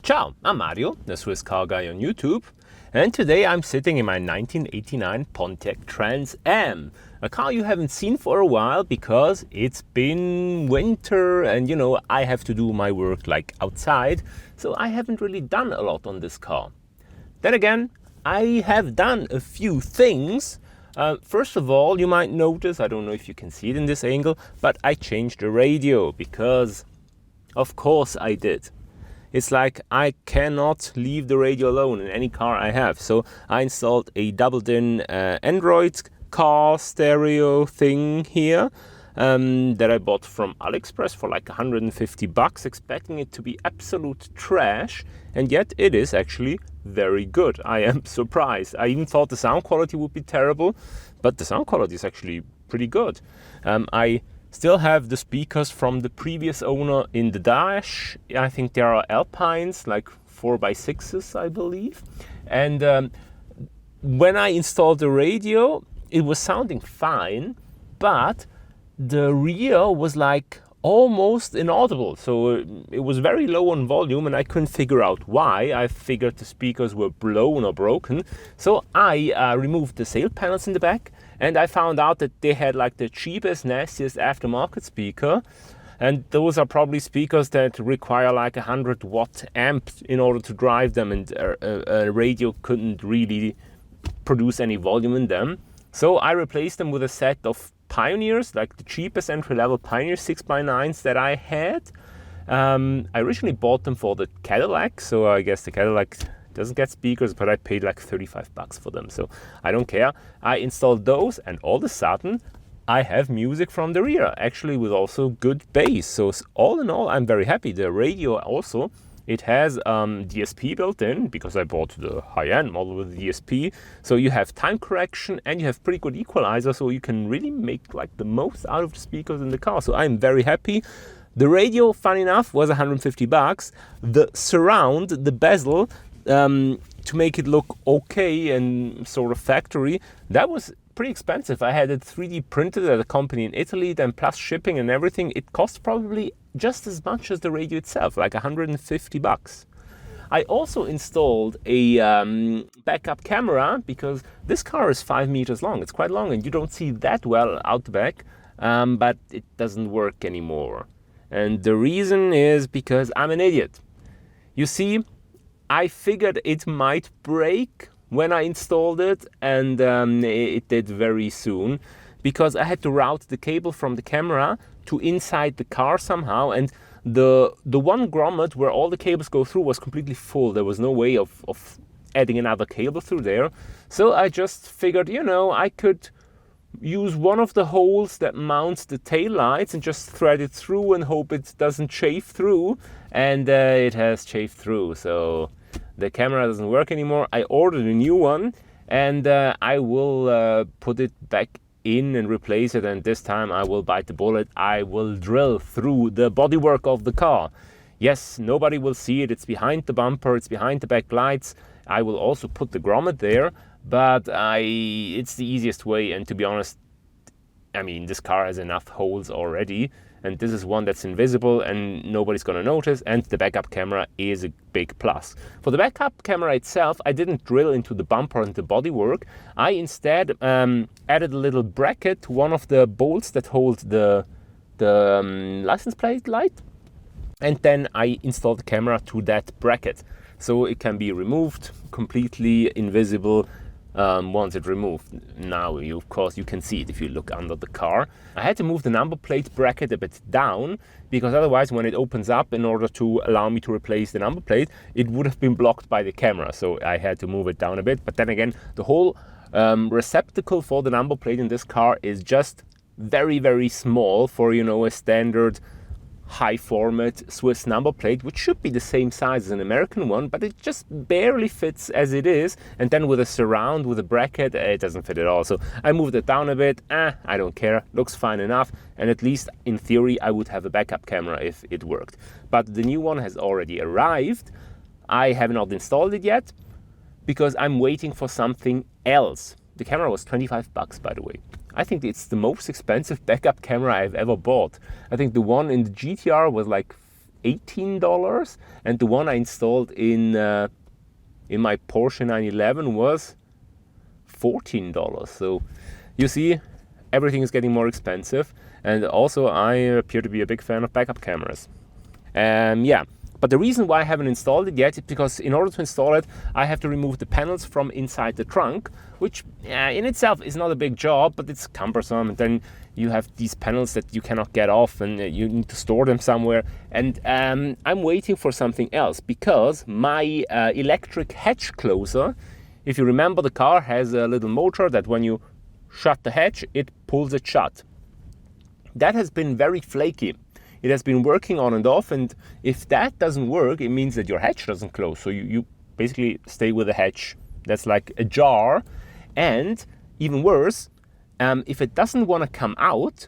Ciao, I'm Mario, the Swiss car guy on YouTube, and today I'm sitting in my 1989 Pontiac Trans-Am, a car you haven't seen for a while because it's been winter and I have to do my work like outside, so I haven't really done a lot on this car. Then again, I have done a few things. First of all, you might notice, I don't know if you can see it in this angle, but I changed the radio because of course I did. It's like I cannot leave the radio alone in any car I have. So I installed a double-din Android car stereo thing here that I bought from Aliexpress for like $150, expecting it to be absolute trash. And yet it is actually very good. I am surprised. I even thought the sound quality would be terrible, but the sound quality is actually pretty good. I still have the speakers from the previous owner in the dash. I think there are Alpines, like 4x6s, I believe. And when I installed the radio, it was sounding fine, but the rear was like almost inaudible. So it was very low on volume and I couldn't figure out why. I figured the speakers were blown or broken. So I removed the sail panels in the back, and I found out that they had like the cheapest, nastiest aftermarket speaker. And those are probably speakers that require like 100-watt amp in order to drive them, and a radio couldn't really produce any volume in them. So I replaced them with a set of Pioneers, like the cheapest entry-level Pioneer 6x9s that I had. I originally bought them for the Cadillac, so I guess the Cadillac doesn't get speakers, but I paid like $35 for them, so I don't care. I installed those, and all of a sudden I have music from the rear, actually with also good bass. So all in all, I'm very happy. The radio also, it has DSP built in because I bought the high-end model with DSP. So you have time correction and you have pretty good equalizer, so you can really make like the most out of the speakers in the car. So I'm very happy. The radio, fun enough, was $150. The surround, the bezel, to make it look okay and sort of factory, that was pretty expensive. I had it 3D printed at a company in Italy, then plus shipping and everything, it cost probably just as much as the radio itself, like $150. I also installed a backup camera because this car is 5 meters long. It's quite long and you don't see that well out the back, but it doesn't work anymore. And the reason is because I'm an idiot. You see, I figured it might break when I installed it, and it did very soon, because I had to route the cable from the camera to inside the car somehow, and the one grommet where all the cables go through was completely full. There was no way of adding another cable through there. So I just figured, I could use one of the holes that mounts the tail lights and just thread it through and hope it doesn't chafe through, and it has chafed through. So the camera doesn't work anymore. I ordered a new one, and I will put it back in and replace it, and this time I will bite the bullet. I will drill through the bodywork of the car. Yes, nobody will see it. It's behind the bumper, it's behind the back lights. I will also put the grommet there, but it's the easiest way, and to be honest, I mean, this car has enough holes already, and this is one that's invisible and nobody's going to notice, and the backup camera is a big plus. For the backup camera itself, I didn't drill into the bumper and the bodywork. I instead added a little bracket to one of the bolts that hold the license plate light, and then I installed the camera to that bracket, so it can be removed, completely invisible once it's removed. Now, of course, you can see it if you look under the car. I had to move the number plate bracket a bit down, because otherwise when it opens up, in order to allow me to replace the number plate, it would have been blocked by the camera, so I had to move it down a bit. But then again, the whole receptacle for the number plate in this car is just very, very small for, a standard high format Swiss number plate, which should be the same size as an American one, but it just barely fits as it is. And then with a surround, with a bracket, it doesn't fit at all. So I moved it down a bit. I don't care, looks fine enough, and at least in theory I would have a backup camera if it worked. But the new one has already arrived. I have not installed it yet because I'm waiting for something else. The camera was $25, by the way. I think it's the most expensive backup camera I've ever bought. I think the one in the GTR was like $18, and the one I installed in my Porsche 911 was $14. So you see, everything is getting more expensive, and also I appear to be a big fan of backup cameras. Yeah, but the reason why I haven't installed it yet is because in order to install it, I have to remove the panels from inside the trunk, which in itself is not a big job, but it's cumbersome. And then you have these panels that you cannot get off, and you need to store them somewhere. And I'm waiting for something else, because my electric hatch closer, if you remember, the car has a little motor that when you shut the hatch, it pulls it shut. That has been very flaky. It has been working on and off, and if that doesn't work, it means that your hatch doesn't close. So you basically stay with a hatch that's like ajar. And even worse, if it doesn't want to come out,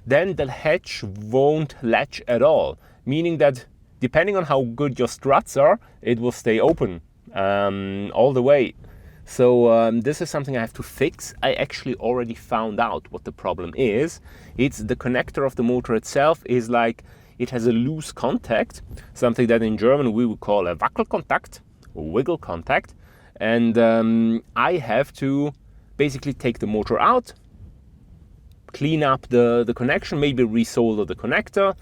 then the hatch won't latch at all. Meaning that depending on how good your struts are, it will stay open all the way. So this is something I have to fix. I actually already found out what the problem is. It's the connector of the motor itself is like, it has a loose contact, something that in German we would call a Wackelkontakt, or wiggle contact. And I have to basically take the motor out, clean up the connection, maybe resolder the connector.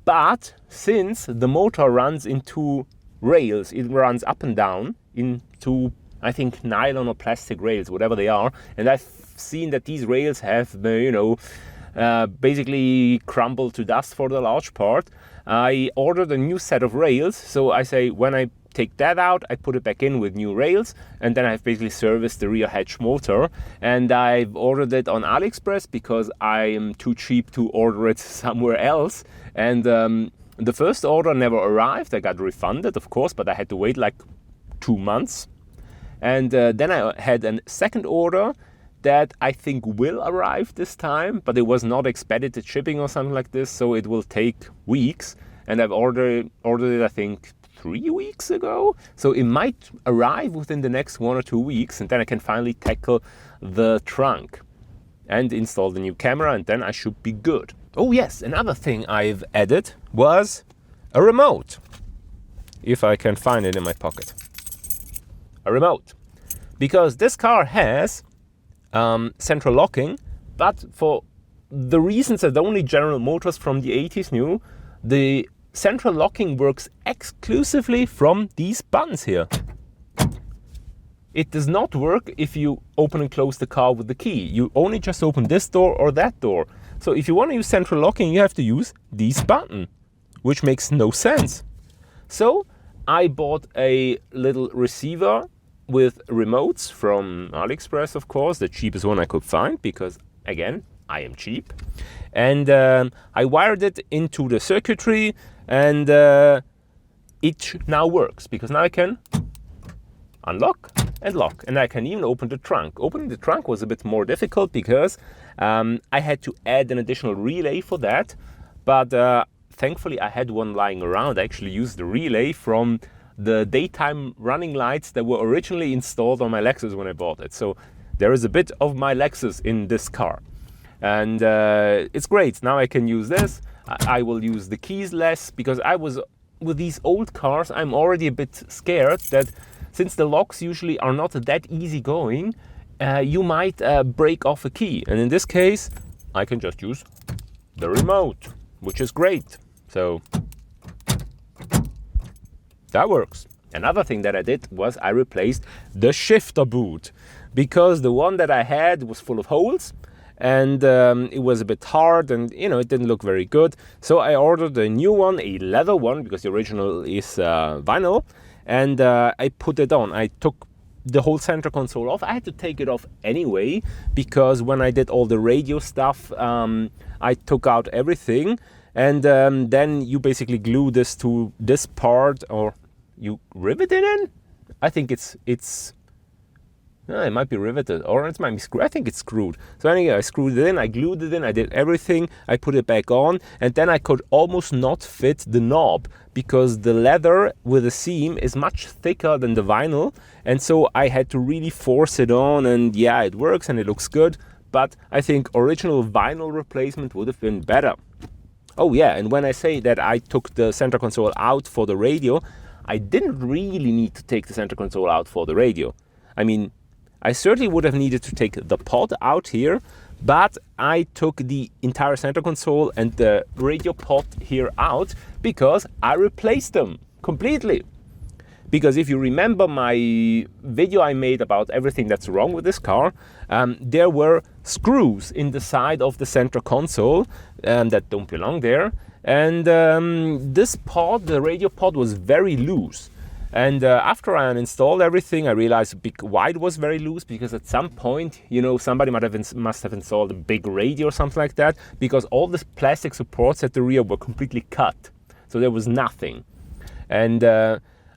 But since the motor runs into rails, it runs up and down into, I think, nylon or plastic rails, whatever they are. And I've seen that these rails have, basically crumbled to dust for the large part. I ordered a new set of rails. So I say, when I take that out, I put it back in with new rails, and then I've basically serviced the rear hatch motor. And I've ordered it on Aliexpress because I am too cheap to order it somewhere else. And the first order never arrived. I got refunded, of course, but I had to wait like 2 months. And then I had a second order that I think will arrive this time, but it was not expedited shipping or something like this, so it will take weeks. And I've ordered it, I think, 3 weeks ago. So it might arrive within the next 1 or 2 weeks, and then I can finally tackle the trunk and install the new camera, and then I should be good. Oh yes, another thing I've added was a remote. If I can find it in my pocket. A remote. Because this car has central locking, but for the reasons that only General Motors from the 80s knew, the central locking works exclusively from these buttons here. It does not work if you open and close the car with the key. You only just open this door or that door. So if you want to use central locking, you have to use this button, which makes no sense. So I bought a little receiver with remotes from Aliexpress, of course, the cheapest one I could find, because again, I am cheap. And I wired it into the circuitry, and it now works, because now I can unlock and lock, and I can even open the trunk. Opening the trunk was a bit more difficult because I had to add an additional relay for that, but thankfully I had one lying around. I actually used the relay from the daytime running lights that were originally installed on my Lexus when I bought it. So there is a bit of my Lexus in this car, and it's great. Now I can use this. I will use the keys less, because with these old cars, I'm already a bit scared that since the locks usually are not that easy going, you might break off a key. And in this case, I can just use the remote, which is great. So that works. Another thing that I did was I replaced the shifter boot, because the one that I had was full of holes, and it was a bit hard, and it didn't look very good. So I ordered a new one, a leather one, because the original is vinyl, and I put it on. I took the whole center console off. I had to take it off anyway, because when I did all the radio stuff, I took out everything, and then you basically glue this to this part, or you rivet it in. I think it might be riveted, or it might be screwed. I think it's screwed. So anyway, I screwed it in, I glued it in, I did everything, I put it back on, and then I could almost not fit the knob, because the leather with the seam is much thicker than the vinyl, and so I had to really force it on, and yeah, it works and it looks good, but I think original vinyl replacement would have been better. Oh yeah, and when I say that I took the center console out for the radio, I didn't really need to take the center console out for the radio. I mean, I certainly would have needed to take the pod out here, but I took the entire center console and the radio pod here out because I replaced them completely. Because if you remember my video I made about everything that's wrong with this car, there were screws in the side of the center console that don't belong there. And this pod, the radio pod, was very loose. And after I uninstalled everything, I realized why it was very loose, because at some point, somebody must have installed a big radio or something like that, because all the plastic supports at the rear were completely cut. So there was nothing. And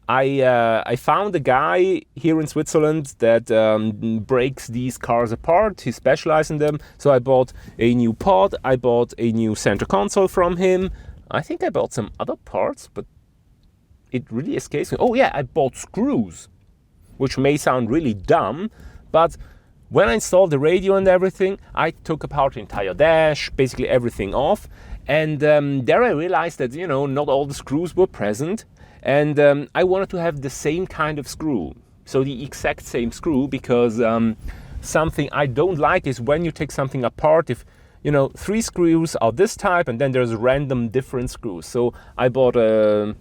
I found a guy here in Switzerland that breaks these cars apart. He specializes in them. So I bought a new pod. I bought a new center console from him. I think I bought some other parts, but it really escapes me. Oh yeah, I bought screws, which may sound really dumb, but when I installed the radio and everything, I took apart the entire dash, basically everything off. And there I realized that, not all the screws were present. And I wanted to have the same kind of screw, so the exact same screw, because something I don't like is when you take something apart, if 3 screws are this type and then there's random different screws. So I bought a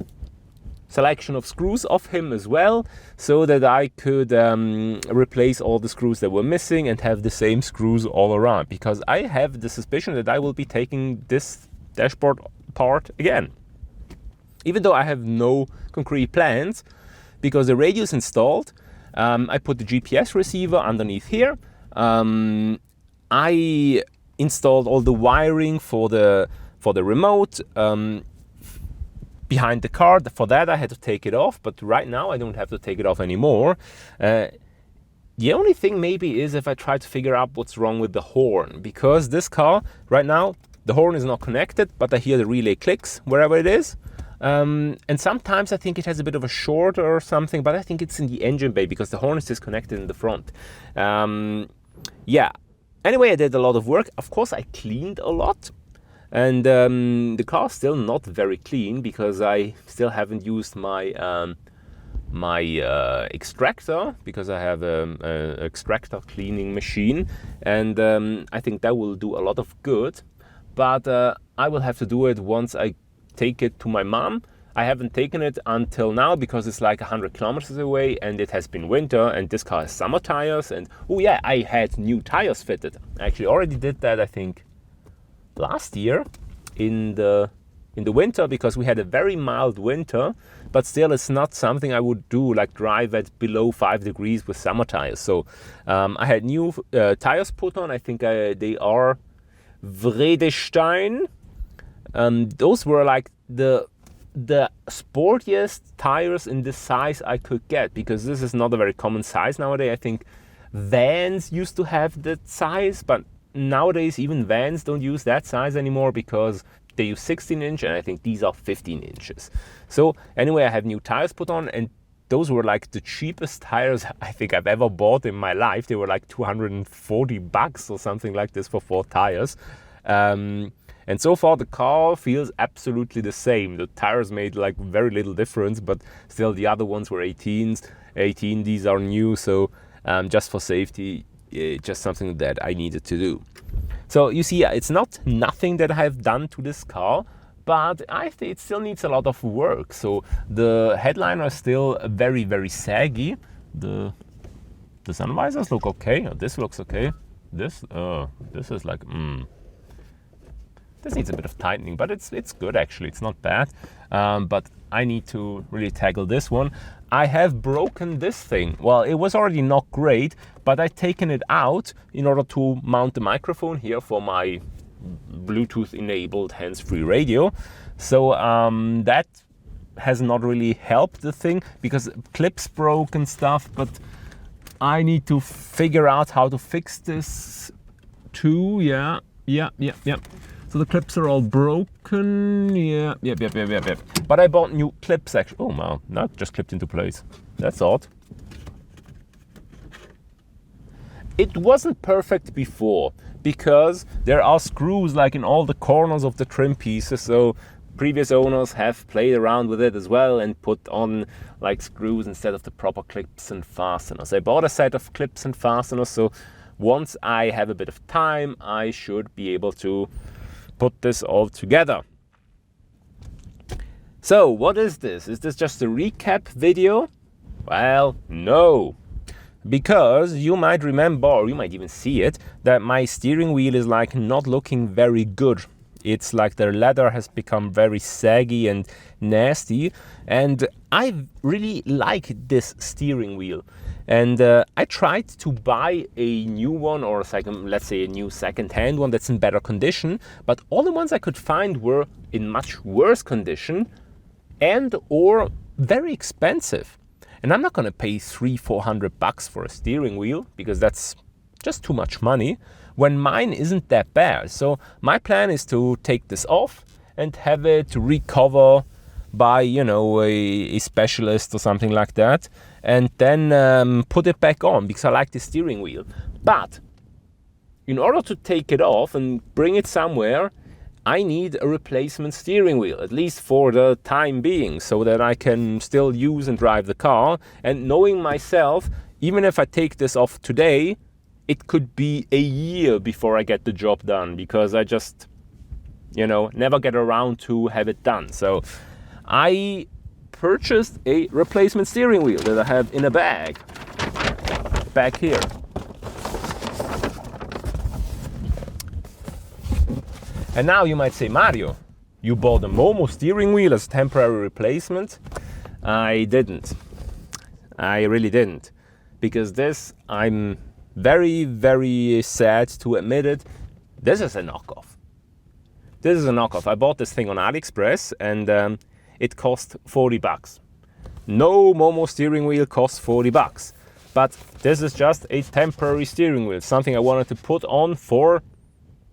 selection of screws of him as well, so that I could replace all the screws that were missing and have the same screws all around, because I have the suspicion that I will be taking this dashboard apart again. Even though I have no concrete plans, because the radio is installed, I put the GPS receiver underneath here. I installed all the wiring for the remote behind the car. For that I had to take it off, but right now I don't have to take it off anymore. The only thing maybe is if I try to figure out what's wrong with the horn, because this car right now, the horn is not connected, but I hear the relay clicks wherever it is. And sometimes I think it has a bit of a short or something, but I think it's in the engine bay because the horn is disconnected in the front. Yeah. Anyway, I did a lot of work. Of course, I cleaned a lot. And the car's still not very clean because I still haven't used my extractor, because I have an extractor cleaning machine. And I think that will do a lot of good. But I will have to do it once I take it to my mom. I haven't taken it until now because it's like 100 kilometers away and it has been winter and this car has summer tires. And oh yeah, I had new tires fitted. I actually already did that, I think, last year in the winter, because we had a very mild winter, but still it's not something I would do, like drive at below 5 degrees with summer tires. So I had new tires put on. I think they are Vredestein. Those were like the sportiest tires in this size I could get, because this is not a very common size nowadays. I think Vans used to have that size, but nowadays even Vans don't use that size anymore because they use 16 inch and I think these are 15 inches. So anyway, I have new tires put on, and those were like the cheapest tires I think I've ever bought in my life. They were like $240 or something like this for 4 tires. And so far the car feels absolutely the same. The tires made like very little difference, but still the other ones were 18. These are new, so just for safety, just something that I needed to do. So you see, it's not nothing that I have done to this car, but I think it still needs a lot of work. So the headliner is still very, very saggy. The sun visors look okay. This looks okay. This is like this needs a bit of tightening, but it's good actually. It's not bad. But I need to really tackle this one. I have broken this thing. Well, it was already not great, but I've taken it out in order to mount the microphone here for my Bluetooth-enabled hands-free radio. So that has not really helped the thing because clips broke and stuff, but I need to figure out how to fix this too. Yeah. So the clips are all broken. Yep. But I bought new clips actually. Oh wow, now it just clipped into place. That's odd. It wasn't perfect before because there are screws like in all the corners of the trim pieces, so previous owners have played around with it as well and put on like screws instead of the proper clips and fasteners. I bought a set of clips and fasteners, so once I have a bit of time, I should be able to put this all together. So what is this? Is this just a recap video? Well, no. Because you might remember, or you might even see it, that my steering wheel is like not looking very good. It's like the leather has become very saggy and nasty, and I really like this steering wheel. And I tried to buy a new one, or let's say a new second-hand one that's in better condition, but all the ones I could find were in much worse condition and or very expensive. And I'm not going to pay $300-400 for a steering wheel because that's just too much money when mine isn't that bad. So my plan is to take this off and have it recover by, a specialist or something like that, and then put it back on because I like the steering wheel. But in order to take it off and bring it somewhere, I need a replacement steering wheel, at least for the time being, so that I can still use and drive the car. And knowing myself, even if I take this off today, it could be a year before I get the job done because I just, never get around to have it done. So I purchased a replacement steering wheel that I have in a bag back here. And now you might say, Mario, you bought a Momo steering wheel as temporary replacement? I didn't. I really didn't. Because this, I'm very, very sad to admit it, this is a knockoff. This is a knockoff. I bought this thing on Aliexpress and it cost $40. No Momo steering wheel costs $40. But this is just a temporary steering wheel, something I wanted to put on for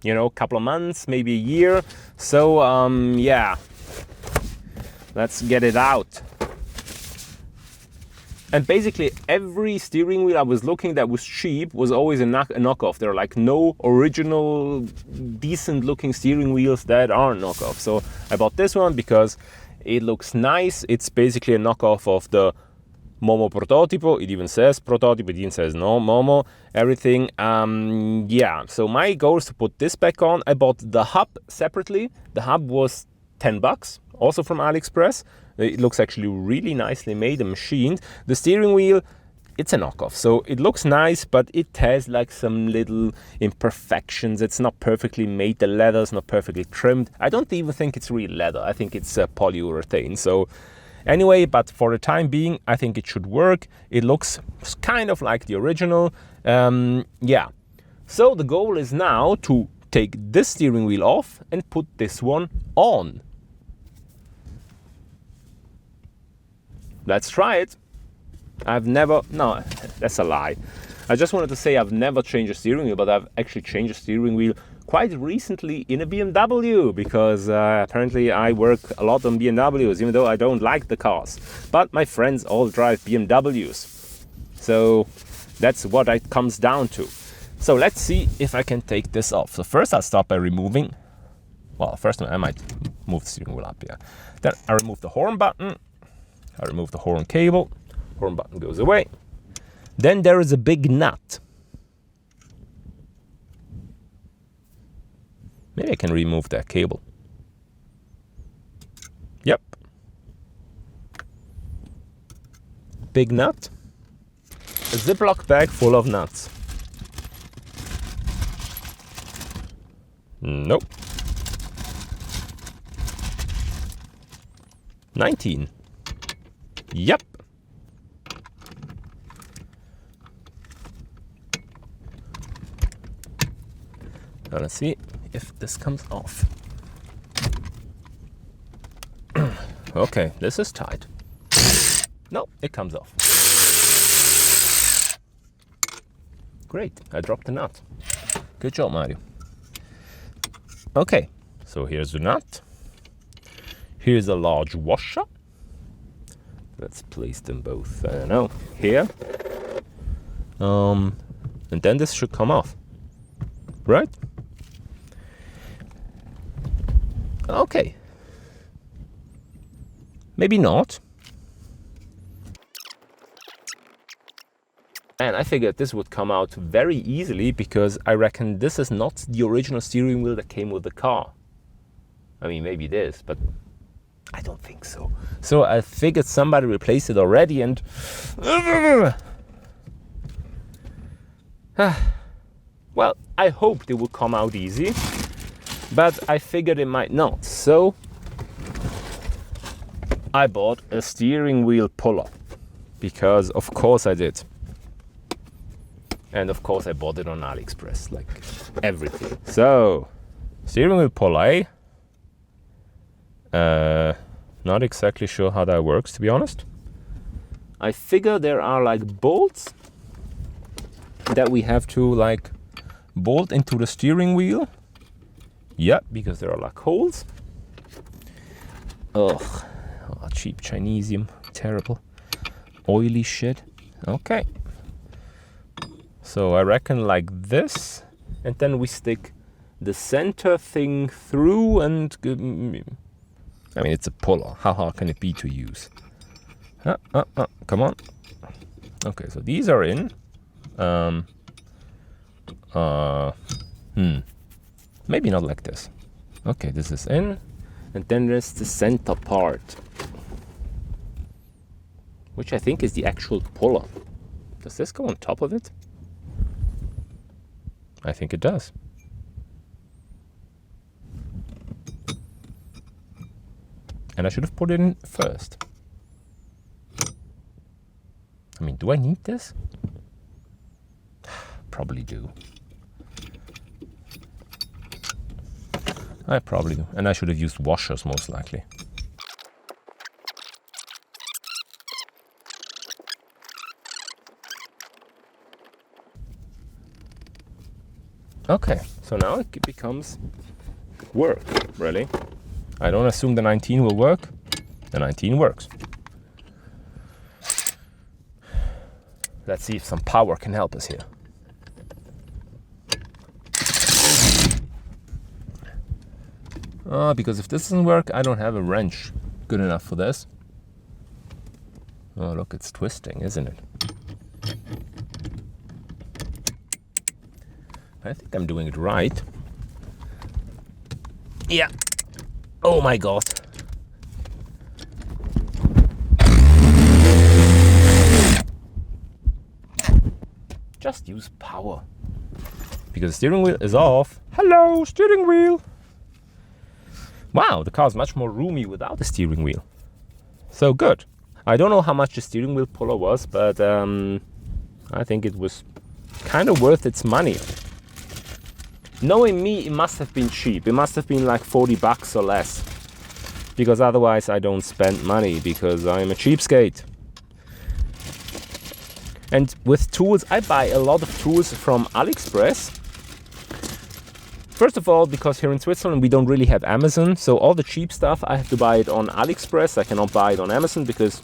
a couple of months, maybe a year. So, yeah, let's get it out. And basically every steering wheel I was looking that was cheap was always a knockoff. There are like no original decent looking steering wheels that are knockoff. So I bought this one because it looks nice. It's basically a knockoff of the Momo Prototipo. It even says Prototipo, it even says no Momo, everything. Yeah, so my goal is to put this back on. I bought the hub separately. The hub was $10, also from AliExpress. It looks actually really nicely made and machined. The steering wheel, it's a knockoff, so it looks nice, but it has like some little imperfections. It's not perfectly made. The leather's not perfectly trimmed. I don't even think it's real leather. I think it's polyurethane. So anyway, but for the time being, I think it should work. It looks kind of like the original. Yeah. So the goal is now to take this steering wheel off and put this one on. Let's try it. No, that's a lie. I just wanted to say I've never changed a steering wheel, but I've actually changed a steering wheel quite recently in a BMW because apparently I work a lot on BMWs, even though I don't like the cars. But my friends all drive BMWs. So that's what it comes down to. So let's see if I can take this off. So first I'll start by removing, first I might move the steering wheel up here. Then I remove the horn button. I remove the horn cable. Horn button goes away. Then there is a big nut. Maybe I can remove that cable. Yep. Big nut. A Ziploc bag full of nuts. Nope. 19. Yep. Now let's see if this comes off. Okay, this is tight. No, it comes off. Great, I dropped the nut. Good job, Mario. Okay, so here's the nut. Here's a large washer. Let's place them both, here. and then this should come off, right? Okay. Maybe not. And I figured this would come out very easily because I reckon this is not the original steering wheel that came with the car. I mean, maybe it is, but I don't think so. So I figured somebody replaced it already and... well, I hoped it would come out easy, but I figured it might not. So I bought a steering wheel puller because of course I did. And of course I bought it on Aliexpress, like everything. So, steering wheel puller. Not exactly sure how that works, to be honest. I figure there are like bolts that we have to like bolt into the steering wheel. Yeah, because there are like holes. Ugh, oh, cheap Chinesium, terrible. Oily shit. Okay. So I reckon like this, and then we stick the center thing through and... I mean, it's a puller. How hard can it be to use? Come on. Okay, so these are in. Maybe not like this. Okay, this is in, and then there's the center part, which I think is the actual puller. Does this go on top of it? I think it does. And I should have put it in first. I mean, do I need this? Probably do. I probably do. And I should have used washers most likely. Okay, so now it becomes work, really. I don't assume the 19 will work. The 19 works. Let's see if some power can help us here. Because if this doesn't work, I don't have a wrench good enough for this. Oh, look, it's twisting, isn't it? I think I'm doing it right. Yeah. Oh my God. Just use power. Because the steering wheel is off. Hello, steering wheel. Wow, the car is much more roomy without the steering wheel. So good. I don't know how much the steering wheel puller was, but I think it was kind of worth its money. Knowing me, it must have been cheap. It must have been like $40 or less. Because otherwise I don't spend money because I'm a cheapskate. And with tools, I buy a lot of tools from Aliexpress. First of all, because here in Switzerland we don't really have Amazon, so all the cheap stuff I have to buy it on Aliexpress. I cannot buy it on Amazon because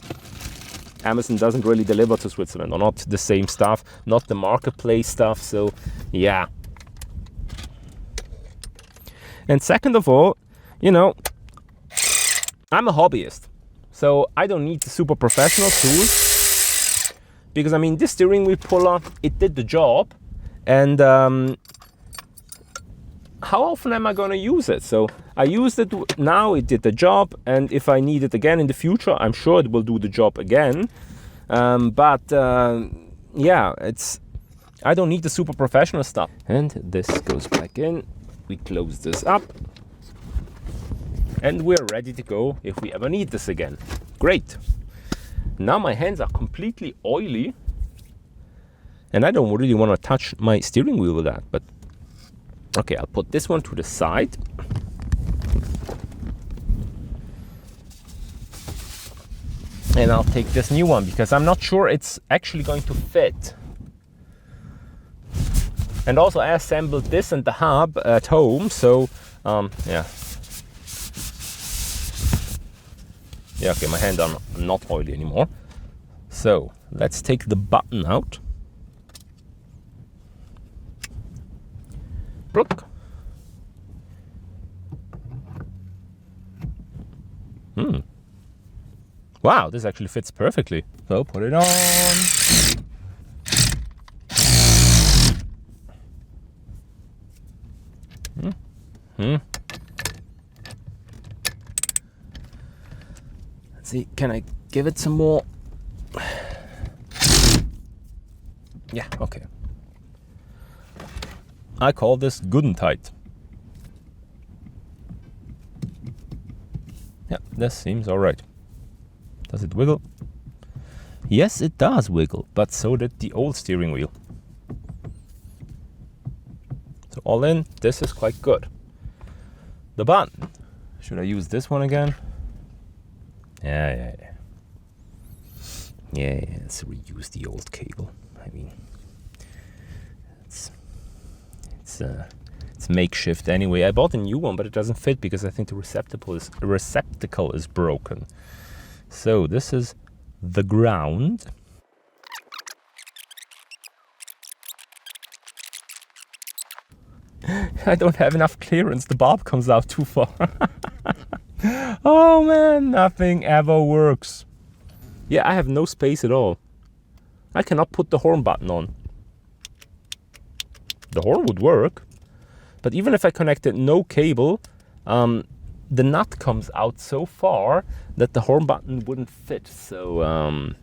Amazon doesn't really deliver to Switzerland, or not the same stuff, not the marketplace stuff, so yeah. And second of all, you know, I'm a hobbyist, so I don't need the super professional tools. Because I mean, this steering wheel puller, it did the job, and how often am I going to use it? So I used it now, it did the job, and if I need it again in the future, I'm sure it will do the job again. Yeah, I don't need the super professional stuff. And this goes back in. We close this up. And we're ready to go if we ever need this again. Great. Now my hands are completely oily. And I don't really want to touch my steering wheel with that, but okay, I'll put this one to the side. And I'll take this new one because I'm not sure it's actually going to fit. And also I assembled this and the hub at home, so yeah. Yeah, okay, my hands are not oily anymore. So let's take the button out. Brook. Wow, this actually fits perfectly. So put it on. Let's see, can I give it some more? Yeah, okay. I call this good and tight. Yeah, this seems alright. Does it wiggle? Yes, it does wiggle, but so did the old steering wheel. So all in, this is quite good. The button. Should I use this one again? Yeah. Yeah, let's reuse the old cable. I mean, it's makeshift anyway. I bought a new one, but it doesn't fit because I think the receptacle is broken. So this is the ground. I don't have enough clearance. The bulb comes out too far. Oh man, nothing ever works. Yeah, I have no space at all. I cannot put the horn button on. The horn would work, but even if I connected no cable, the nut comes out so far that the horn button wouldn't fit. So,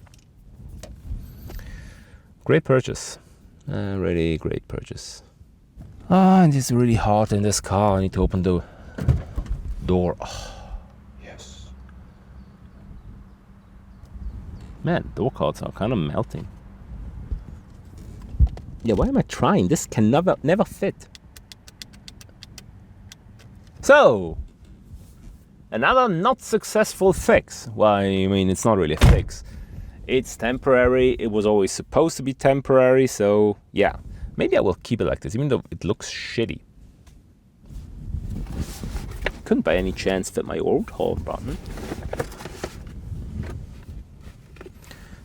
great purchase. Really great purchase. And it's really hot in this car. I need to open the door. Oh, yes. Man, door cards are kind of melting. Yeah, why am I trying? This can never fit. So, another not successful fix. Well, I mean, it's not really a fix. It's temporary. It was always supposed to be temporary. So, yeah. Maybe I will keep it like this, even though it looks shitty. Couldn't by any chance fit my old horn button.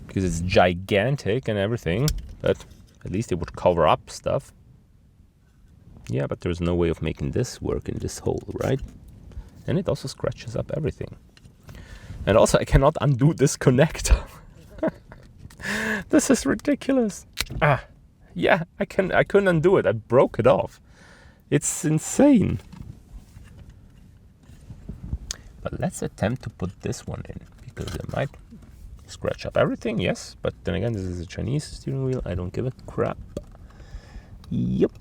Because it's gigantic and everything. But at least it would cover up stuff. Yeah, but there's no way of making this work in this hole, right? And it also scratches up everything. And also I cannot undo this connector. This is ridiculous. Yeah, I couldn't undo it. I broke it off. It's insane. But let's attempt to put this one in, because it might scratch up everything, yes. But then again, this is a Chinese steering wheel. I don't give a crap. Yep.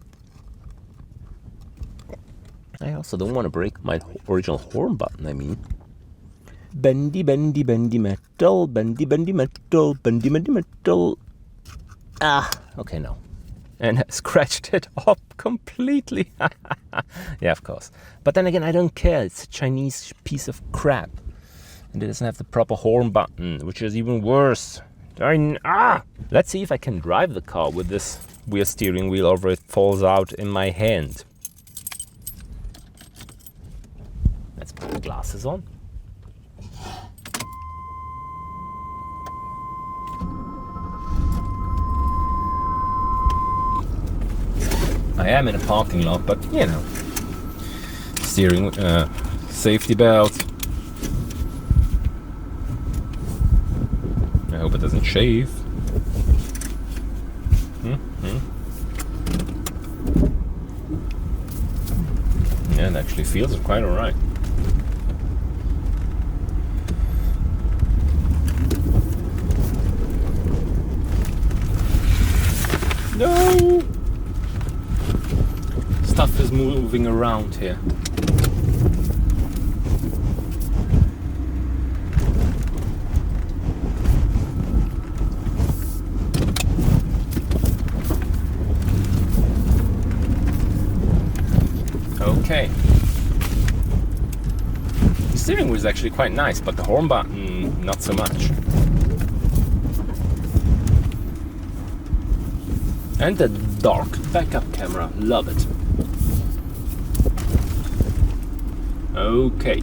I also don't want to break my original horn button, I mean. Bendy, bendy, bendy metal, bendy, bendy metal, bendy, bendy metal. Okay, no. And I scratched it up completely. Yeah, of course. But then again, I don't care. It's a Chinese piece of crap. And it doesn't have the proper horn button, which is even worse. Let's see if I can drive the car with this weird steering wheel over it falls out in my hand. Let's put the glasses on. I am in a parking lot, but you know, steering, safety belt. I hope it doesn't shave. Yeah, it actually feels quite alright. No! Stuff is moving around here. Okay. The steering wheel is actually quite nice, but the horn button, not so much. And the dark backup camera, love it. Okay.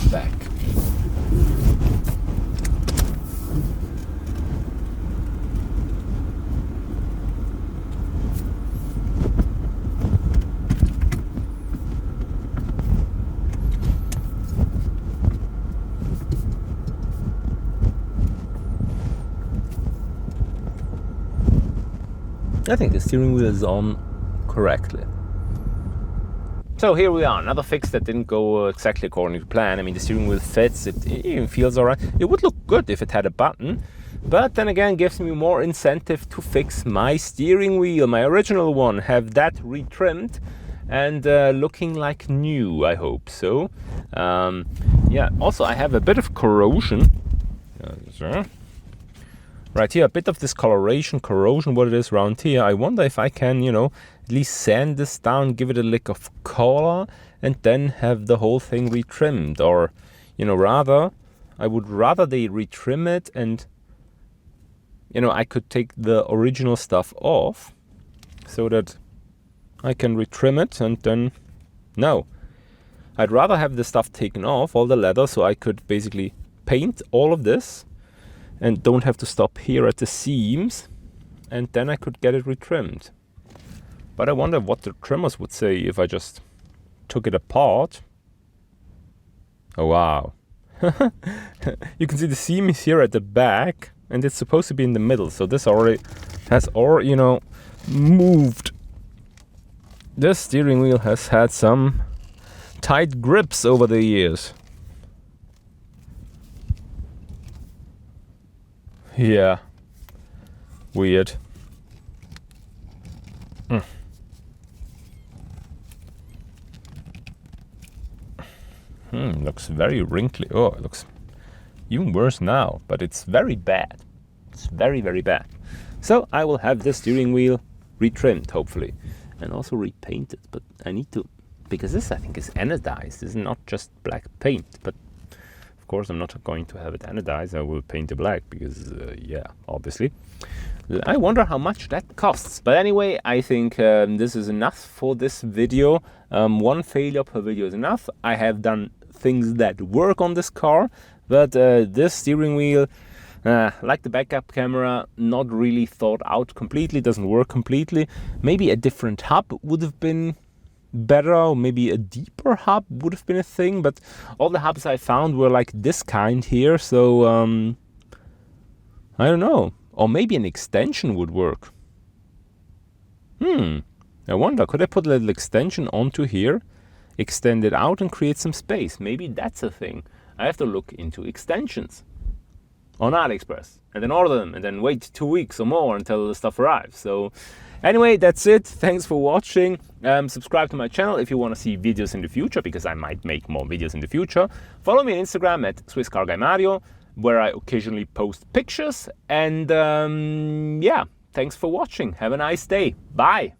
Back. I think the steering wheel is on correctly. So here we are, another fix that didn't go exactly according to plan. I mean, the steering wheel fits, it even feels alright. It would look good if it had a button, but then again gives me more incentive to fix my steering wheel, my original one, have that retrimmed and looking like new, I hope so. Yeah, also I have a bit of corrosion. Right here, a bit of this corrosion, what it is around here. I wonder if I can, at least sand this down, give it a lick of color, and then have the whole thing retrimmed. Or, I would rather they retrim it and, I could take the original stuff off so that I can retrim it and then, no. I'd rather have the stuff taken off, all the leather, so I could basically paint all of this and don't have to stop here at the seams, and then I could get it retrimmed. But I wonder what the trimmers would say if I just took it apart. Oh wow. You can see the seam is here at the back, and it's supposed to be in the middle, so this already has moved. This steering wheel has had some tight grips over the years. Yeah, weird. Looks very wrinkly. Oh, it looks even worse now, but it's very bad. It's very, very bad. So I will have the steering wheel retrimmed, hopefully, and also repainted. But I need to, because this I think is anodized. This is not just black paint, but of course, I'm not going to have it anodized. I will paint it black because, obviously. I wonder how much that costs. But anyway, I think this is enough for this video. One failure per video is enough. I have done things that work on this car, but this steering wheel, like the backup camera, not really thought out completely, doesn't work completely. Maybe a different hub would have been better, or maybe a deeper hub would have been a thing, but all the hubs I found were like this kind here, so I don't know. Or maybe an extension would work. I wonder, could I put a little extension onto here, extend it out and create some space? Maybe that's a thing. I have to look into extensions on Aliexpress and then order them and then wait 2 weeks or more until the stuff arrives. So anyway, that's it. Thanks for watching. Subscribe to my channel if you want to see videos in the future, because I might make more videos in the future. Follow me on Instagram at SwissCarGuyMario, where I occasionally post pictures. And yeah, thanks for watching. Have a nice day. Bye.